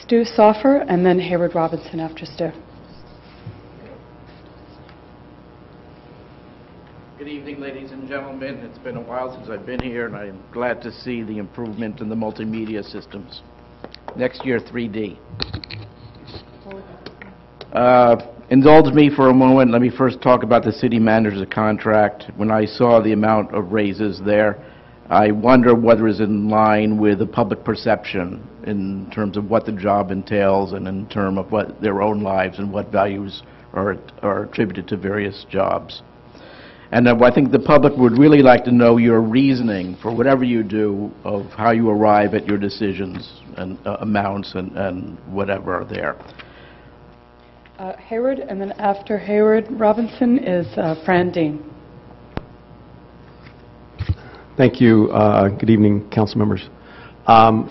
Stu Soffer, and then Hayward Robinson after Stu. Good evening, ladies and gentlemen. It's been a while since I've been here, and I'm glad to see the improvement in the multimedia systems. Next year, 3D. Indulge me for a moment. Let me first talk about the city manager's contract. When I saw the amount of raises there, I wonder whether it's in line with the public perception in terms of what the job entails and in terms of what their own lives and what values are attributed to various jobs. And I think the public would really like to know your reasoning for whatever you do of how you arrive at your decisions and amounts and whatever are there. Hayward, and then after Hayward Robinson is Fran Dean. Thank you. Good evening, council members.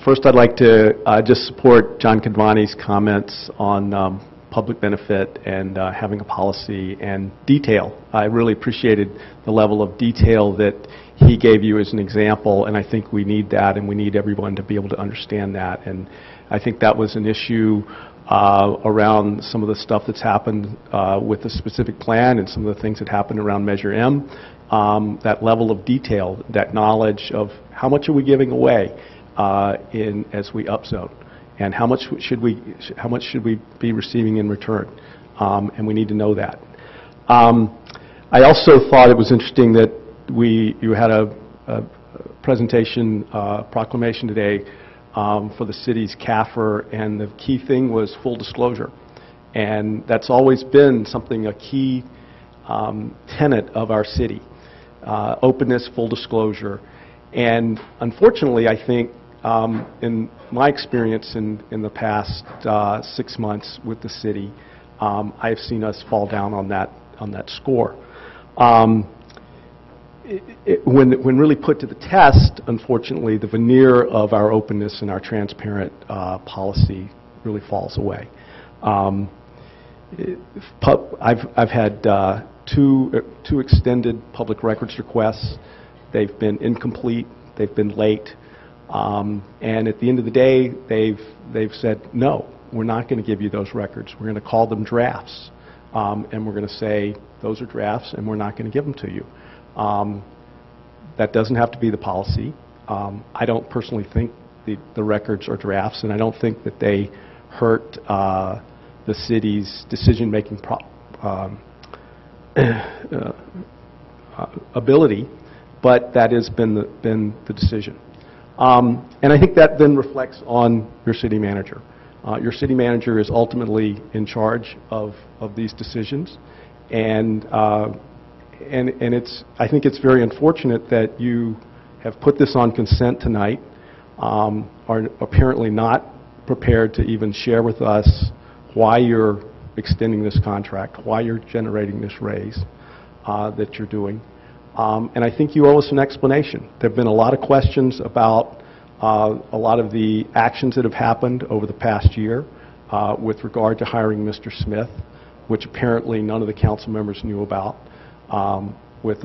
First, I'd like to just support John Kadvani's comments on public benefit and having a policy and detail. I really appreciated the level of detail that he gave you as an example, and I think we need that, and we need everyone to be able to understand that. And I think that was an issue around some of the stuff that's happened with the specific plan and some of the things that happened around Measure M. That level of detail, that knowledge of how much are we giving away as we upzone, and how much should we be receiving in return, and we need to know that. I also thought it was interesting that you had a presentation proclamation today for the city's CAFR, and the key thing was full disclosure, and that's always been a key tenet of our city. Openness, full disclosure, and unfortunately, I think in my experience in the past 6 months with the city, I've seen us fall down on that score. When really put to the test, unfortunately, the veneer of our openness and our transparent policy really falls away. I've had two extended public records requests. They've been incomplete. They've been late. And at the end of the day, they've said, no, we're not going to give you those records. We're going to call them drafts. And we're going to say, those are drafts, and we're not going to give them to you. That doesn't have to be the policy. I don't personally think the records are drafts, and I don't think that they hurt the city's decision-making ability, but that has been the decision. And I think that then reflects on your city manager. Your city manager is ultimately in charge of these decisions, and I think it's very unfortunate that you have put this on consent tonight, are apparently not prepared to even share with us why you're extending this contract, why you're generating this raise that you're doing. And I think you owe us an explanation. There have been a lot of questions about a lot of the actions that have happened over the past year with regard to hiring Mr. Smith, which apparently none of the council members knew about, with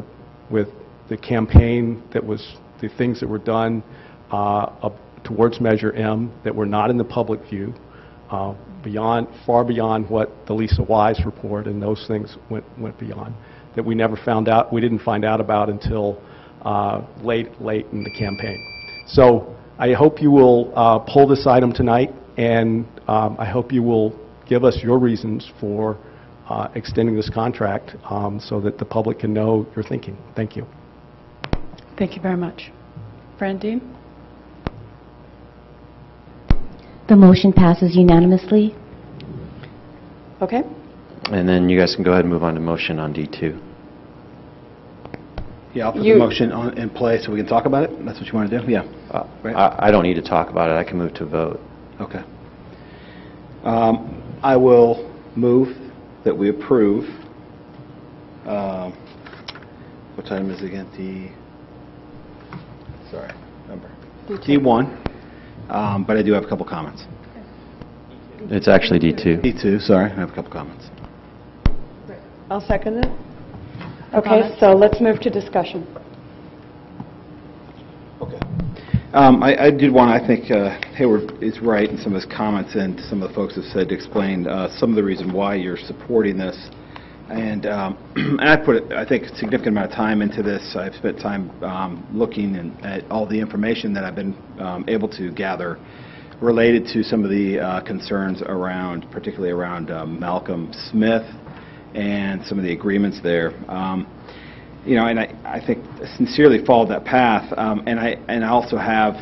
the campaign that was, the things that were done towards Measure M that were not in the public view, far beyond what the Lisa Wise report and those things went beyond, that we never found out, we didn't find out about until late in the campaign. So I hope you will pull this item tonight, and I hope you will give us your reasons for extending this contract so that the public can know your thinking. Thank you. Thank you very much. Fran Dean? The motion passes unanimously. Okay. And then you guys can go ahead and move on to motion on D2. Yeah, I'll put the motion in place so we can talk about it. That's what you want to do? Yeah. Right. I don't need to talk about it. I can move to vote. Okay. I will move that we approve. What item is it again? Number. D1. But I do have a couple comments. It's actually D2. D2, sorry. I have a couple comments. I'll second it. Okay, so let's move to discussion. Okay. I did want to, I think Hayward is right in some of his comments, and some of the folks have said to explain some of the reason why you're supporting this. And I put, I think, a significant amount of time into this. I've spent time looking at all the information that I've been able to gather related to some of the concerns around, particularly around Malcolm Smith and some of the agreements there. You know, and I think sincerely followed that path, and I also have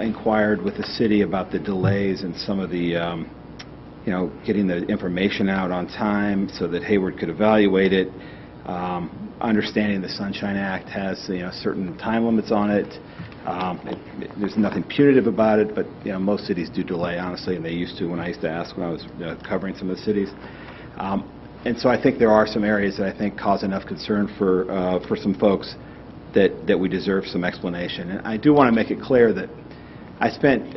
inquired with the city about the delays and some of the, you know, getting the information out on time so that Hayward could evaluate it. Understanding the Sunshine Act has, you know, certain time limits on it. There's nothing punitive about it, but you know, most cities do delay, honestly, and they used to when I used to ask when I was covering some of the cities. And so I think there are some areas that I think cause enough concern for some folks that we deserve some explanation. And I do want to make it clear that I spent,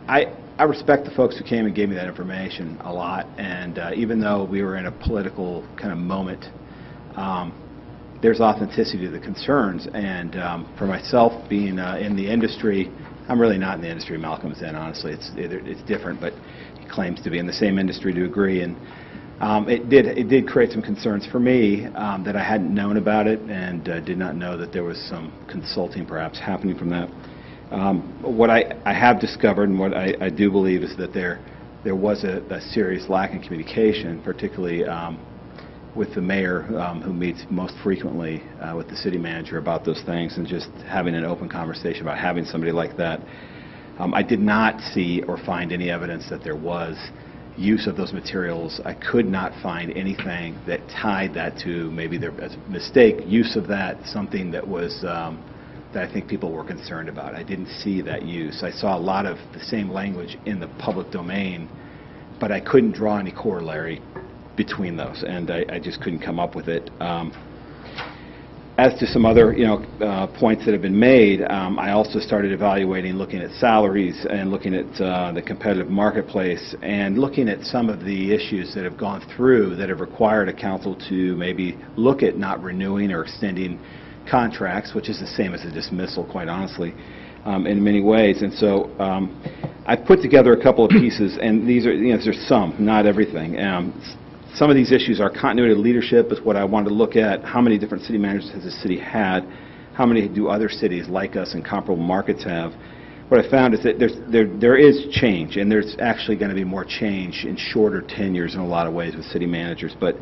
I respect the folks who came and gave me that information a lot, and even though we were in a political kind of moment, there's authenticity to the concerns. And for myself, being in the industry, I'm really not in the industry Malcolm's in, honestly. It's different, but he claims to be in the same industry to a degree. And it did create some concerns for me that I hadn't known about it, and did not know that there was some consulting perhaps happening from that. What I have discovered, and what I do believe, is that there was a serious lack in communication, particularly with the mayor, who meets most frequently with the city manager about those things, and just having an open conversation about having somebody like that. I did not see or find any evidence that there was use of those materials. I could not find anything that tied that to maybe there as a mistake use of that, something that was that I think people were concerned about. I didn't see that use. I saw a lot of the same language in the public domain, but I couldn't draw any corollary between those, and I just couldn't come up with it. As to some other, points that have been made, I also started evaluating, looking at salaries and looking at the competitive marketplace, and looking at some of the issues that have gone through that have required a council to maybe look at not renewing or extending contracts, which is the same as a dismissal, quite honestly, in many ways. And so I've put together a couple of pieces, and these are, there's some, not everything. Some of these issues are continuity of leadership is what I wanted to look at. How many different city managers has the city had? How many do other cities like us in comparable markets have? What I found is that there is change, and there's actually going to be more change in shorter tenures in a lot of ways with city managers. But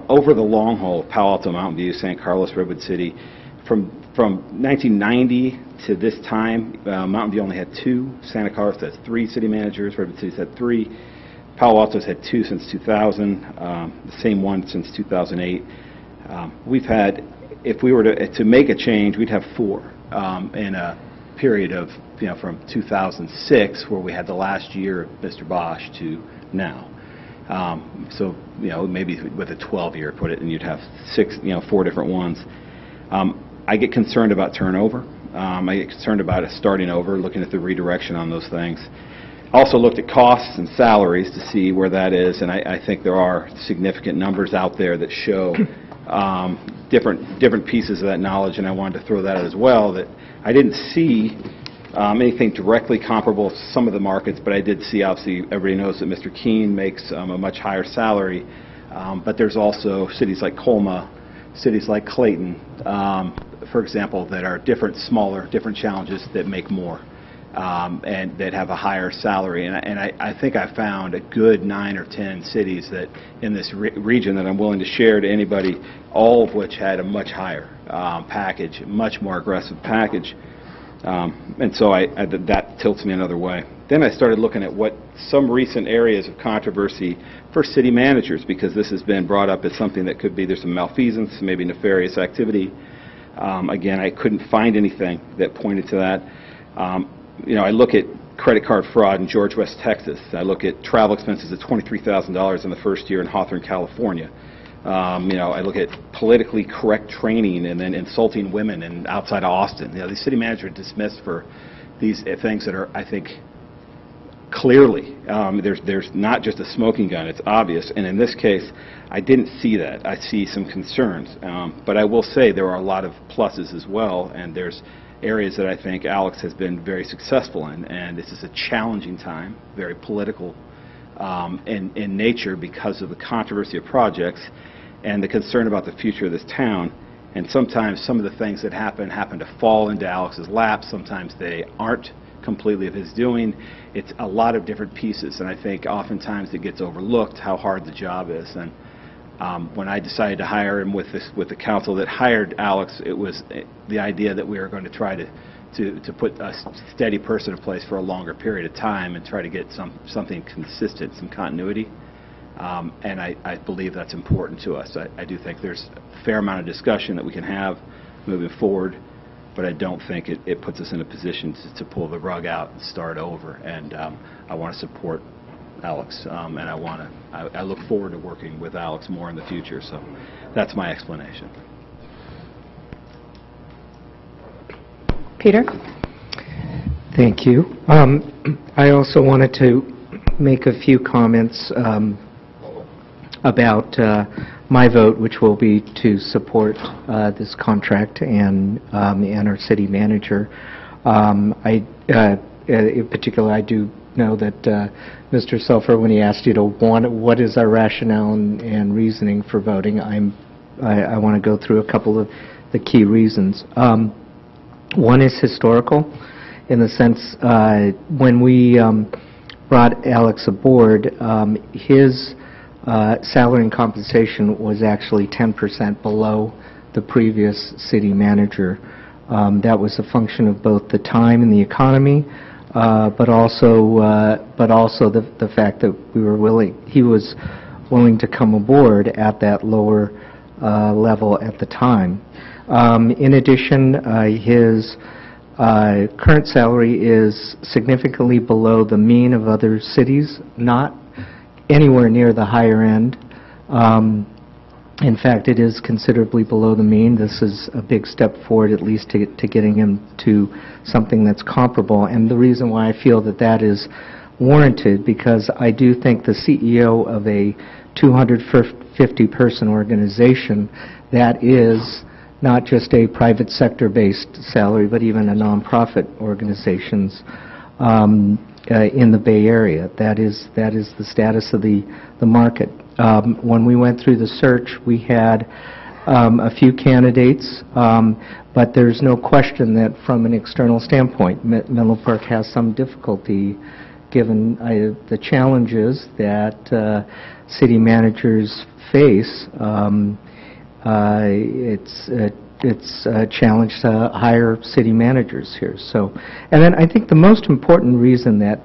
over the long haul, Palo Alto, Mountain View, San Carlos, Redwood City, from 1990 to this time, Mountain View only had 2. Santa Carlos has 3 city managers. Redwood City's had 3. Palo Alto's had 2 since 2000, the same one since 2008. We've had, if we were to make a change, we'd have 4 in a period of, from 2006, where we had the last year of Mr. Bosch, to now. So, maybe with a 12-year, put it, and you'd have 4 different ones. I get concerned about turnover. I get concerned about it starting over, looking at the redirection on those things. Also looked at costs and salaries to see where that is, and I think there are significant numbers out there that show different pieces of that knowledge, and I wanted to throw that out as well, that I didn't see anything directly comparable to some of the markets, but I did see, obviously, everybody knows that Mr. Keene makes a much higher salary, but there's also cities like Colma, cities like Clayton, for example, that are smaller, different challenges that make more. And that have a higher salary. And I think I found a good 9 or 10 cities that in this region that I'm willing to share to anybody, all of which had a much higher package, much more aggressive package. And so that tilts me another way. Then I started looking at what some recent areas of controversy for city managers, because this has been brought up as something that could be, there's some malfeasance, maybe nefarious activity. Again, I couldn't find anything that pointed to that. I look at credit card fraud in George West, Texas. I look at travel expenses of $23,000 in the first year in Hawthorne, California. I look at politically correct training and then insulting women outside of Austin. These city managers are dismissed for these things that are, I think, clearly, there's not just a smoking gun, it's obvious. And in this case, I didn't see that. I see some concerns. But I will say there are a lot of pluses as well, and there's areas that I think Alex has been very successful in. And this is a challenging time, very political in nature because of the controversy of projects and the concern about the future of this town. And sometimes some of the things that happen to fall into Alex's lap. Sometimes they aren't completely of his doing. It's a lot of different pieces, and I think oftentimes it gets overlooked how hard the job is. And when I decided to hire him with the council that hired Alex, it was the idea that we were going to try to put a steady person in place for a longer period of time and try to get something consistent, some continuity. And I believe that's important to us. I do think there's a fair amount of discussion that we can have moving forward, but I don't think it puts us in a position to pull the rug out and start over. And I want to support Alex, and I look forward to working with Alex more in the future. So that's my explanation. Peter? Thank you. I also wanted to make a few comments about my vote, which will be to support this contract and our city manager. In particular, I do know that Mr. Selfer, when he asked you to what is our rationale and reasoning for voting, I want to go through a couple of the key reasons. One is historical, in the sense when we brought Alex aboard, his salary and compensation was actually 10% below the previous city manager. That was a function of both the time and the economy, but also the fact that he was willing to come aboard at that lower level at the time. In addition, his current salary is significantly below the mean of other cities, not anywhere near the higher end. In fact, it is considerably below the mean. This is a big step forward, at least to getting him to something that's comparable. And the reason why I feel that is warranted, because I do think the CEO of a 250-person organization, that is not just a private sector-based salary, but even a nonprofit organization's in the Bay Area. That is the status of the market. When we went through the search, we had a few candidates, but there's no question that from an external standpoint, Menlo Park has some difficulty given the challenges that city managers face. It's a challenge to hire city managers here. So, and then I think the most important reason that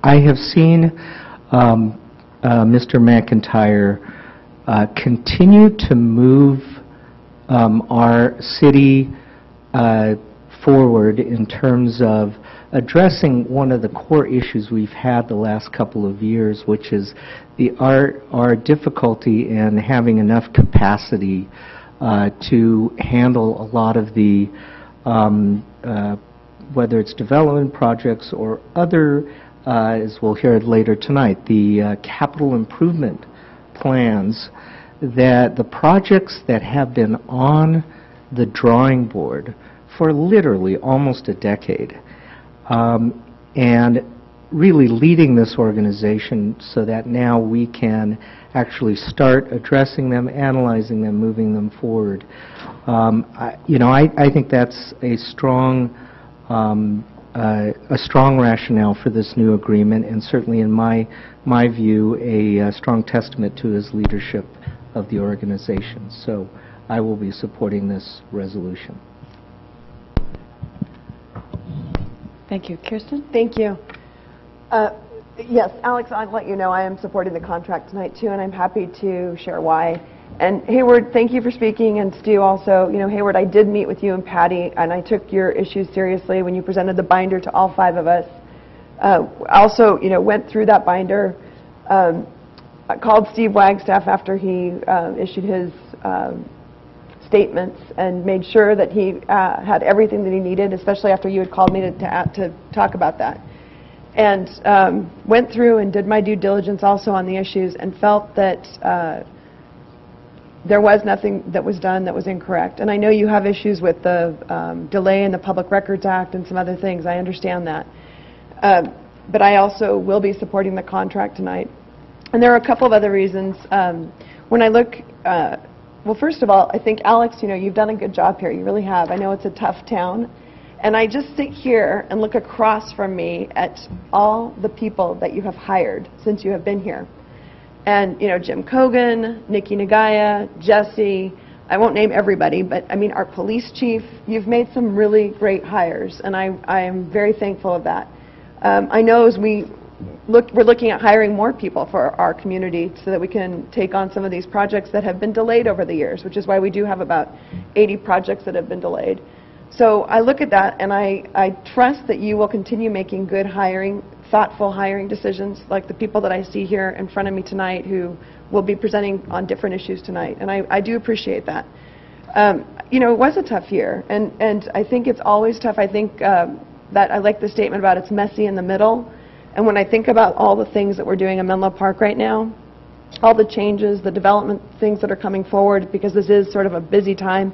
I have seen Mr. McIntyre continue to move our city forward in terms of addressing one of the core issues we've had the last couple of years, which is our difficulty in having enough capacity to handle a lot of the, whether it's development projects or other, as we'll hear later tonight, the capital improvement plans, that the projects that have been on the drawing board for literally almost a decade, and really leading this organization so that now we can actually start addressing them, analyzing them, moving them forward. I think that's a strong rationale for this new agreement, and certainly in my view, a strong testament to his leadership of the organization. So I will be supporting this resolution. Thank you. Kirsten? Thank you. Yes, Alex, I'd let you know I am supporting the contract tonight too, and I'm happy to share why. And Hayward, thank you for speaking, and Stu also. Hayward, I did meet with you and Patty, and I took your issues seriously when you presented the binder to all 5 of us. Also, went through that binder. I called Steve Wagstaff after he issued his statements and made sure that he had everything that he needed, especially after you had called me to talk about that. And went through and did my due diligence also on the issues and felt that there was nothing that was done that was incorrect. And I know you have issues with the delay in the Public Records Act and some other things. I understand that. But I also will be supporting the contract tonight. And there are a couple of other reasons. When I look, well, first of all, I think, Alex, you've done a good job here. You really have. I know it's a tough town. And I just sit here and look across from me at all the people that you have hired since you have been here. And, Jim Kogan, Nikki Nagaya, Jesse, I won't name everybody, but I mean our police chief, you've made some really great hires, and I am very thankful of that. I know as we're looking at hiring more people for our community so that we can take on some of these projects that have been delayed over the years, which is why we do have about 80 projects that have been delayed. So I look at that and I trust that you will continue making good hiring, thoughtful hiring decisions, like the people that I see here in front of me tonight who will be presenting on different issues tonight, and I do appreciate that. It was a tough year, and I think it's always tough. I think that I like the statement about it's messy in the middle, and when I think about all the things that we're doing in Menlo Park right now, all the changes, the development things that are coming forward, because this is sort of a busy time,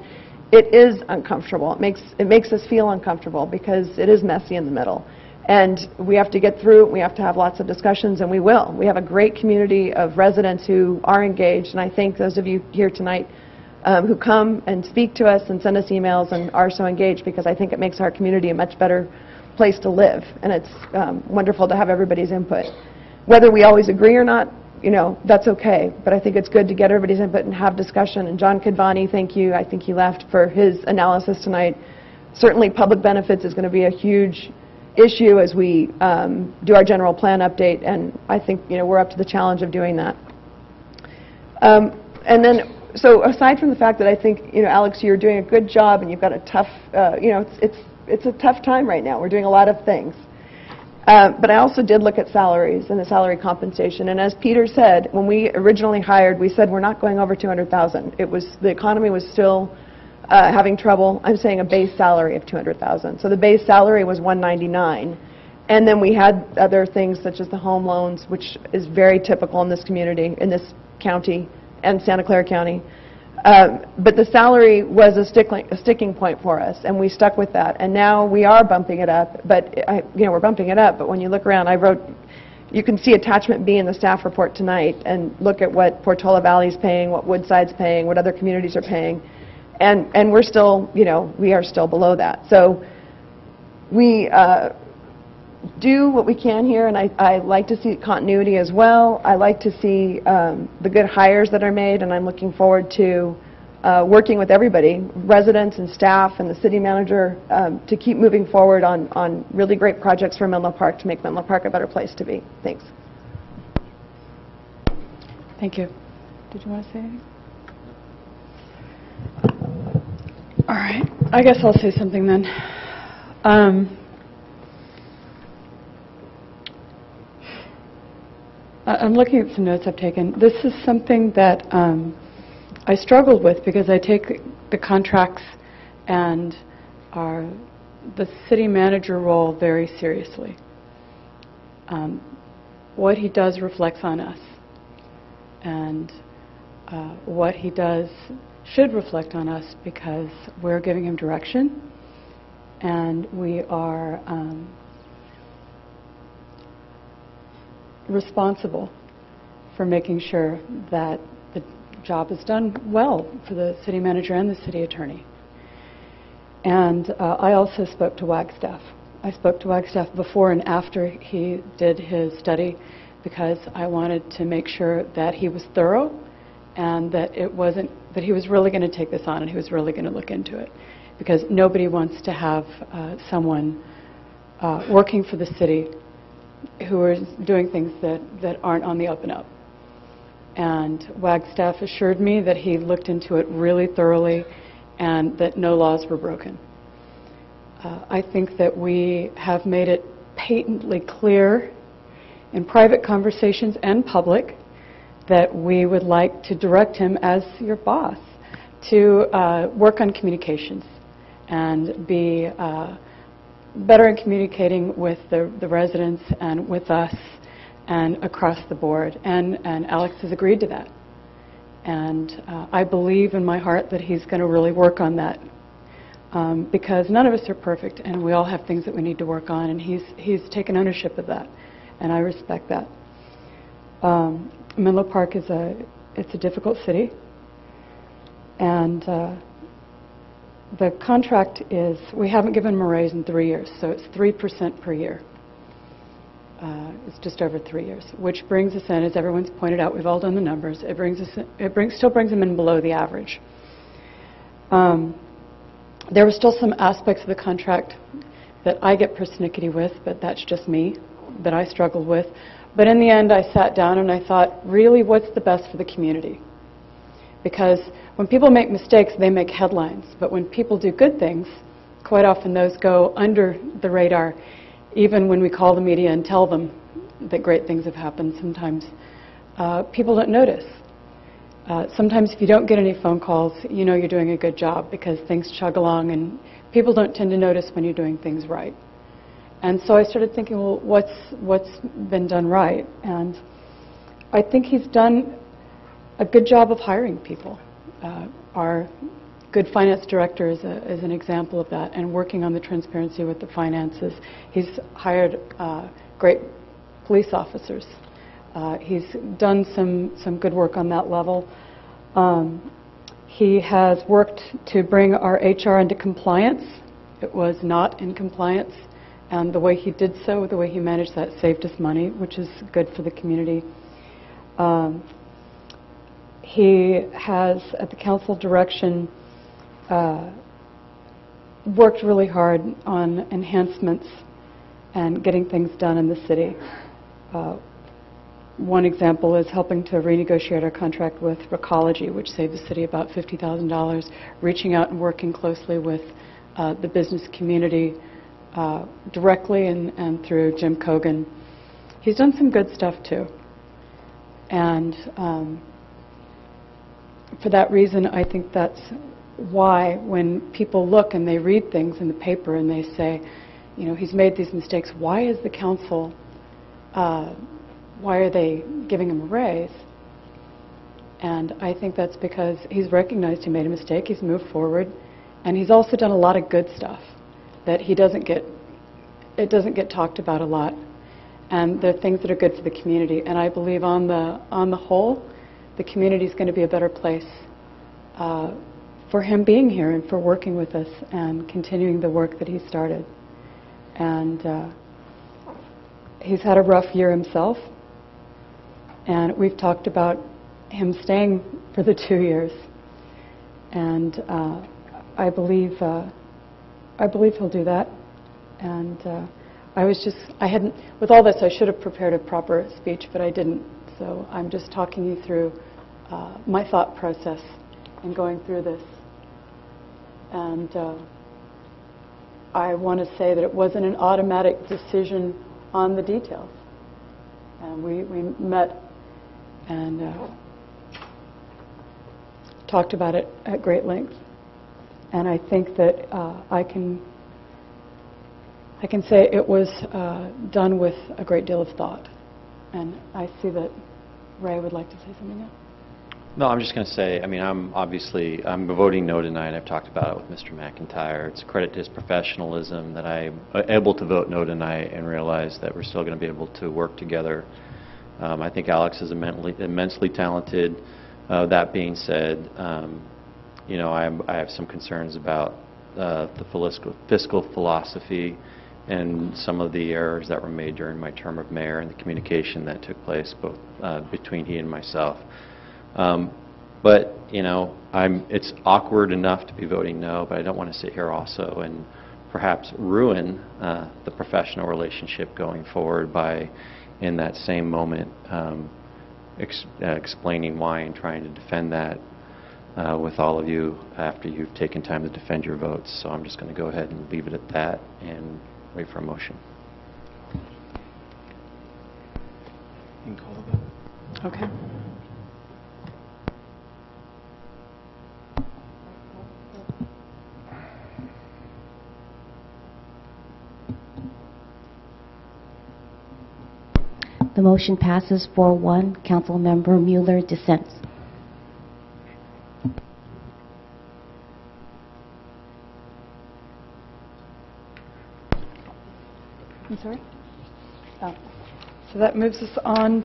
it is uncomfortable. It makes us feel uncomfortable because it is messy in the middle. And we have to get through, we have to have lots of discussions, and we will. We have a great community of residents who are engaged, and I thank those of you here tonight who come and speak to us and send us emails and are so engaged, because I think it makes our community a much better place to live, and it's wonderful to have everybody's input. Whether we always agree or not, that's okay, but I think it's good to get everybody's input and have discussion. And John Kidvani, thank you, I think he left, for his analysis tonight. Certainly public benefits is going to be a huge issue as we do our general plan update, and I think we're up to the challenge of doing that. And then, so aside from the fact that I think Alex, you're doing a good job, and you've got a tough, it's a tough time right now. We're doing a lot of things, but I also did look at salaries and the salary compensation. And as Peter said, when we originally hired, we said we're not going over 200,000. It was the economy was still having trouble. I'm saying a base salary of 200,000. So the base salary was 199, and then we had other things such as the home loans, which is very typical in this community, in this county, and Santa Clara County. But the salary was a sticking point for us, and we stuck with that. And now we are bumping it up, but we're bumping it up. But when you look around, you can see attachment B in the staff report tonight, and look at what Portola Valley's paying, what Woodside's paying, what other communities are paying. And we're still, we are still below that. So we do what we can here, and I like to see continuity as well. I like to see the good hires that are made, and I'm looking forward to working with everybody, residents and staff and the city manager, to keep moving forward on really great projects for Menlo Park to make Menlo Park a better place to be. Thanks. Thank you. Did you want to say anything? All right. I guess I'll say something then. I'm looking at some notes I've taken. This is something that I struggled with, because I take the contracts and the city manager role very seriously. What he does reflects on us, and what he does should reflect on us, because we're giving him direction, and we are responsible for making sure that the job is done well for the city manager and the city attorney. And I also spoke to Wagstaff. I spoke to Wagstaff before and after he did his study, because I wanted to make sure that he was thorough, and that that he was really going to take this on, and he was really going to look into it, because nobody wants to have someone working for the city who is doing things that aren't on the up and up. And Wagstaff assured me that he looked into it really thoroughly, and that no laws were broken. I think that we have made it patently clear in private conversations and public that we would like to direct him, as your boss, to work on communications and be better in communicating with the residents and with us and across the board. And Alex has agreed to that. And I believe in my heart that he's going to really work on that. Because none of us are perfect, and we all have things that we need to work on, and he's taken ownership of that, and I respect that. Menlo Park is it's a difficult city, and the contract is, we haven't given him a raise in 3 years, so it's 3% per year. It's just over 3 years, which brings us in, as everyone's pointed out, we've all done the numbers, still brings him in below the average. There were still some aspects of the contract that I get persnickety with, but that's just me, that I struggled with. But in the end, I sat down and I thought, really, what's the best for the community? Because when people make mistakes, they make headlines. But when people do good things, quite often those go under the radar. Even when we call the media and tell them that great things have happened, sometimes people don't notice. Sometimes if you don't get any phone calls, you know you're doing a good job because things chug along and people don't tend to notice when you're doing things right. And so I started thinking, well, what's been done right? And I think he's done a good job of hiring people. Our good finance director is an example of that, and working on the transparency with the finances. He's hired great police officers. He's done some good work on that level. He has worked to bring our HR into compliance. It was not in compliance, and the way he did so, the way he managed that, saved us money, which is good for the community. He has, at the council direction, worked really hard on enhancements and getting things done in the city. One example is helping to renegotiate our contract with Recology, which saved the city about $50,000, reaching out and working closely with the business community directly and through Jim Cogan. He's done some good stuff too. And for that reason, I think that's why when people look and they read things in the paper and they say, you know, he's made these mistakes, why is the council why are they giving him a raise? And I think that's because he's recognized he made a mistake, he's moved forward, and he's also done a lot of good stuff that it doesn't get talked about a lot. And they're things that are good for the community. And I believe on the whole, the community is going to be a better place for him being here and for working with us and continuing the work that he started. And he's had a rough year himself. And we've talked about him staying for the 2 years, and I believe he'll do that. And with all this, I should have prepared a proper speech, but I didn't. So I'm just talking you through my thought process in going through this. And I want to say that it wasn't an automatic decision on the details. And we met and talked about it at great length. And I think that I can say it was done with a great deal of thought. And I see that Ray would like to say something now. No, I'm just going to say, I mean, I'm voting no tonight. I've talked about it with Mr. McIntyre. It's a credit to his professionalism that I'm able to vote no tonight and realize that we're still going to be able to work together. I think Alex is immensely talented. That being said, you know, I have some concerns about the fiscal philosophy and some of the errors that were made during my term of mayor and the communication that took place both between he and myself. But you know, it's awkward enough to be voting no, but I don't want to sit here also and perhaps ruin the professional relationship going forward by, in that same moment, explaining why and trying to defend that with all of you after you've taken time to defend your votes. So I'm just going to go ahead and leave it at that and wait for a motion. You can call the vote. Okay. The motion passes 4-1. Councilmember Mueller dissents. I'm sorry? Oh. So that moves us on